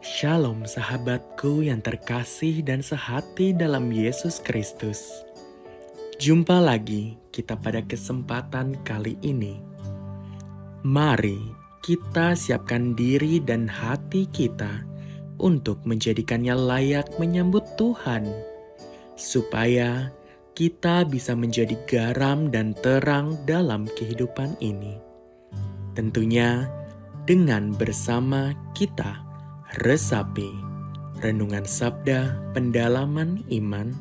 Shalom sahabatku yang terkasih dan sehati dalam Yesus Kristus. Jumpa lagi kita pada kesempatan kali ini. Mari kita siapkan diri dan hati kita untuk menjadikannya layak menyambut Tuhan, supaya kita bisa menjadi garam dan terang dalam kehidupan ini. Tentunya dengan bersama kita resapi Renungan Sabda Pendalaman Iman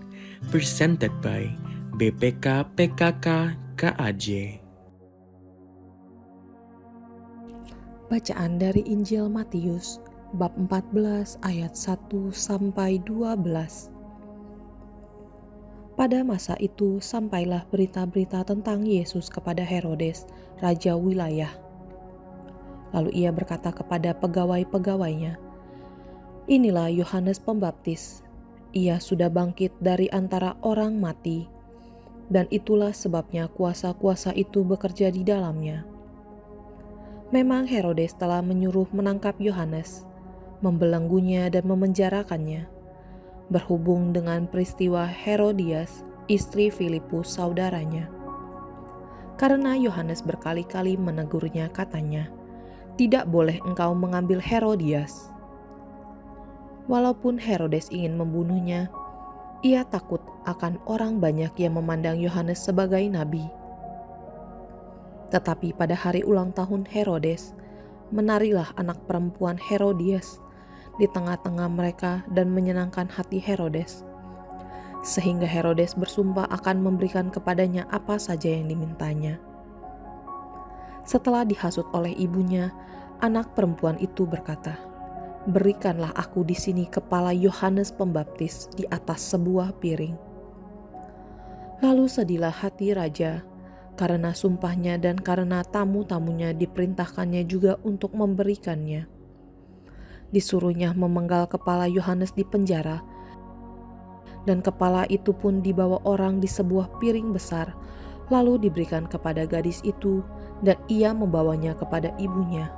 presented by BPK PKK KAJ. Bacaan dari Injil Matius bab 14 ayat 1 sampai 12. Pada masa itu sampailah berita-berita tentang Yesus kepada Herodes, raja wilayah. Lalu ia berkata kepada pegawai-pegawainya, "Inilah Yohanes Pembaptis. Ia sudah bangkit dari antara orang mati, dan itulah sebabnya kuasa-kuasa itu bekerja di dalamnya." Memang Herodes telah menyuruh menangkap Yohanes, membelenggunya dan memenjarakannya, berhubung dengan peristiwa Herodias, istri Filipus saudaranya. Karena Yohanes berkali-kali menegurnya katanya, "Tidak boleh engkau mengambil Herodias." Walaupun Herodes ingin membunuhnya, ia takut akan orang banyak yang memandang Yohanes sebagai nabi. Tetapi pada hari ulang tahun Herodes, menarilah anak perempuan Herodias di tengah-tengah mereka dan menyenangkan hati Herodes, sehingga Herodes bersumpah akan memberikan kepadanya apa saja yang dimintanya. Setelah dihasut oleh ibunya, anak perempuan itu berkata, "Berikanlah aku di sini kepala Yohanes Pembaptis di atas sebuah piring." Lalu sedihlah hati raja karena sumpahnya dan karena tamu-tamunya diperintahkannya juga untuk memberikannya. Disuruhnya memenggal kepala Yohanes di penjara, dan kepala itu pun dibawa orang di sebuah piring besar, lalu diberikan kepada gadis itu, dan ia membawanya kepada ibunya.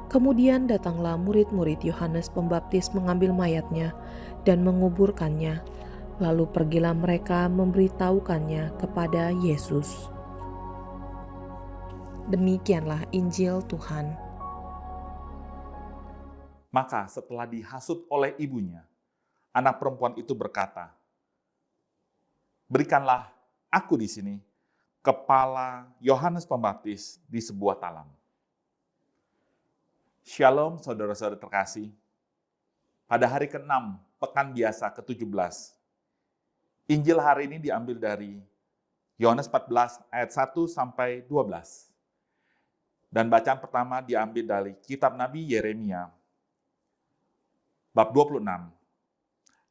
Kemudian datanglah murid-murid Yohanes Pembaptis mengambil mayatnya dan menguburkannya. Lalu pergilah mereka memberitahukannya kepada Yesus. Demikianlah Injil Tuhan. Maka setelah dihasut oleh ibunya, anak perempuan itu berkata, "Berikanlah aku di sini kepala Yohanes Pembaptis di sebuah talam." Shalom saudara-saudara terkasih. Pada hari ke-6, pekan biasa ke-17, Injil hari ini diambil dari Yohanes 14 ayat 1 sampai 12. Dan bacaan pertama diambil dari kitab Nabi Yeremia bab 26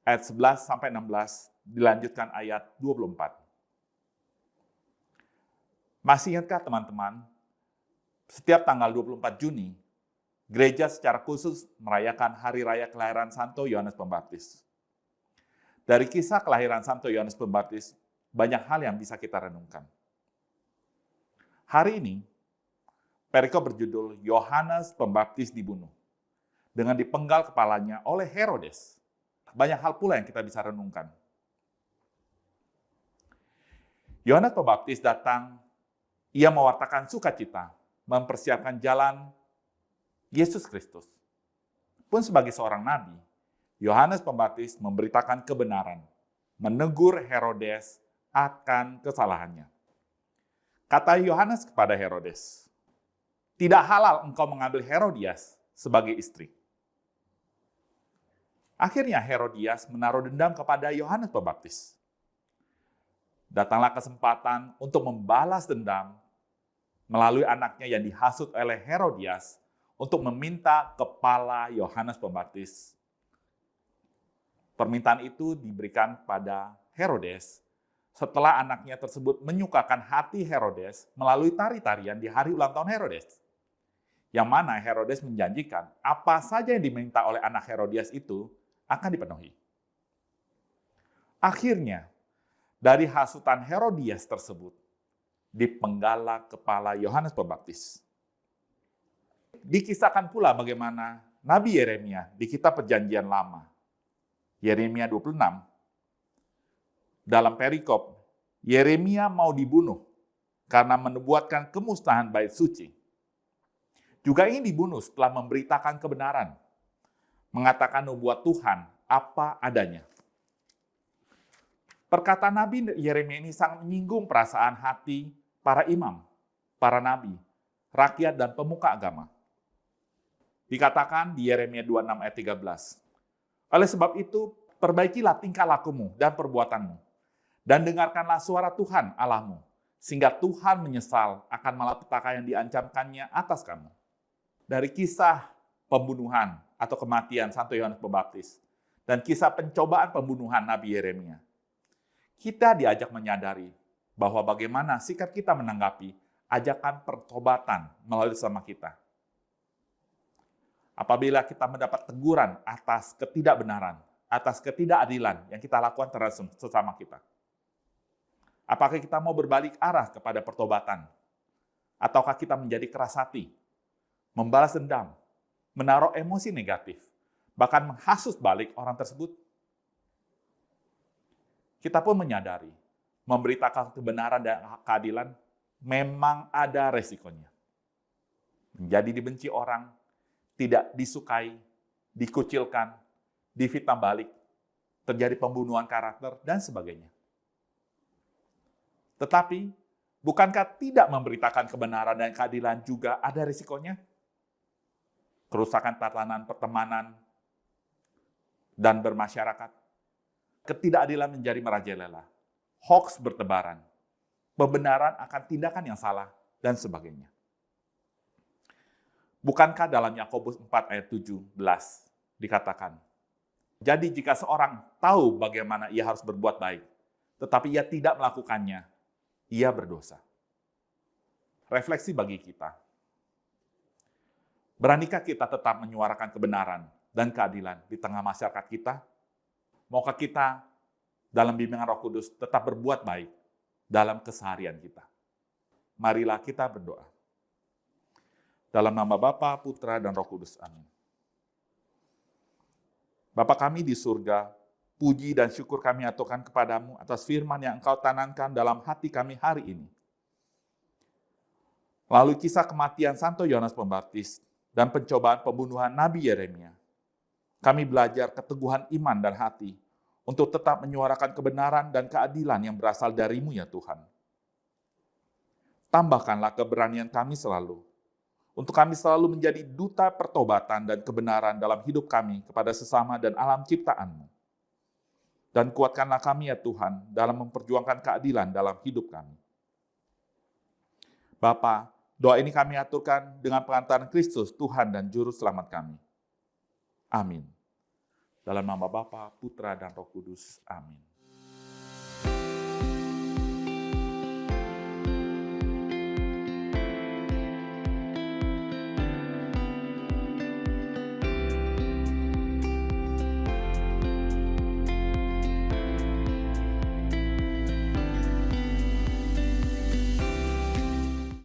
ayat 11 sampai 16, dilanjutkan ayat 24. Masih ingatkah teman-teman, setiap tanggal 24 Juni, gereja secara khusus merayakan hari raya kelahiran Santo Yohanes Pembaptis. Dari kisah kelahiran Santo Yohanes Pembaptis, banyak hal yang bisa kita renungkan. Hari ini, perikop berjudul Yohanes Pembaptis dibunuh, dengan dipenggal kepalanya oleh Herodes. Banyak hal pula yang kita bisa renungkan. Yohanes Pembaptis datang, ia mewartakan sukacita, mempersiapkan jalan Yesus Kristus. Pun sebagai seorang nabi, Yohanes Pembaptis memberitakan kebenaran, menegur Herodes akan kesalahannya. Kata Yohanes kepada Herodes, "Tidak halal engkau mengambil Herodias sebagai istri." Akhirnya Herodias menaruh dendam kepada Yohanes Pembaptis. Datanglah kesempatan untuk membalas dendam melalui anaknya yang dihasut oleh Herodias untuk meminta kepala Yohanes Pembaptis. Permintaan itu diberikan pada Herodes setelah anaknya tersebut menyukakan hati Herodes melalui tari-tarian di hari ulang tahun Herodes. Yang mana Herodes menjanjikan apa saja yang diminta oleh anak Herodias itu akan dipenuhi. Akhirnya, dari hasutan Herodias tersebut, dipenggallah kepala Yohanes Pembaptis. Dikisahkan pula bagaimana Nabi Yeremia di kitab Perjanjian Lama. Yeremia 26. Dalam perikop, Yeremia mau dibunuh karena menubuatkan kemusnahan bait suci. Juga ingin dibunuh setelah memberitakan kebenaran, mengatakan nubuat Tuhan apa adanya. Perkataan Nabi Yeremia ini sangat menyinggung perasaan hati para imam, para nabi, rakyat, dan pemuka agama. Dikatakan di Yeremia 26 ayat 13. Oleh sebab itu, perbaikilah tingkah lakumu dan perbuatanmu, dan dengarkanlah suara Tuhan Allahmu, sehingga Tuhan menyesal akan malapetaka yang diancamkannya atas kamu. Dari kisah pembunuhan atau kematian Santo Yohanes Pembaptis, dan kisah pencobaan pembunuhan Nabi Yeremia, kita diajak menyadari bahwa bagaimana sikap kita menanggapi ajakan pertobatan melalui sesama kita. Apabila kita mendapat teguran atas ketidakbenaran, atas ketidakadilan yang kita lakukan terhadap sesama kita, apakah kita mau berbalik arah kepada pertobatan? Ataukah kita menjadi keras hati, membalas dendam, menaruh emosi negatif, bahkan menghasut balik orang tersebut? Kita pun menyadari, memberitakan kebenaran dan keadilan memang ada resikonya. Menjadi dibenci orang, tidak disukai, dikucilkan, difitnah balik, terjadi pembunuhan karakter, dan sebagainya. Tetapi, bukankah tidak memberitakan kebenaran dan keadilan juga ada risikonya? Kerusakan tatanan pertemanan dan bermasyarakat, ketidakadilan menjadi merajalela, hoax bertebaran, pembenaran akan tindakan yang salah, dan sebagainya. Bukankah dalam Yakobus 4 ayat 17 dikatakan, jadi jika seorang tahu bagaimana ia harus berbuat baik, tetapi ia tidak melakukannya, ia berdosa. Refleksi bagi kita. Beranikah kita tetap menyuarakan kebenaran dan keadilan di tengah masyarakat kita? Maukah kita dalam bimbingan Roh Kudus tetap berbuat baik dalam keseharian kita? Marilah kita berdoa. Dalam nama Bapa, Putra, dan Roh Kudus. Amin. Bapa kami di surga, puji dan syukur kami aturkan kepadamu atas firman yang Engkau tanamkan dalam hati kami hari ini. Lalu kisah kematian Santo Yohanes Pembaptis dan pencobaan pembunuhan Nabi Yeremia, kami belajar keteguhan iman dan hati untuk tetap menyuarakan kebenaran dan keadilan yang berasal dari-Mu ya Tuhan. Tambahkanlah keberanian kami selalu, untuk kami selalu menjadi duta pertobatan dan kebenaran dalam hidup kami kepada sesama dan alam ciptaan-Mu. Dan kuatkanlah kami ya Tuhan dalam memperjuangkan keadilan dalam hidup kami. Bapa, doa ini kami aturkan dengan pengantaran Kristus, Tuhan dan Juru Selamat kami. Amin. Dalam nama Bapa, Putra, dan Roh Kudus. Amin.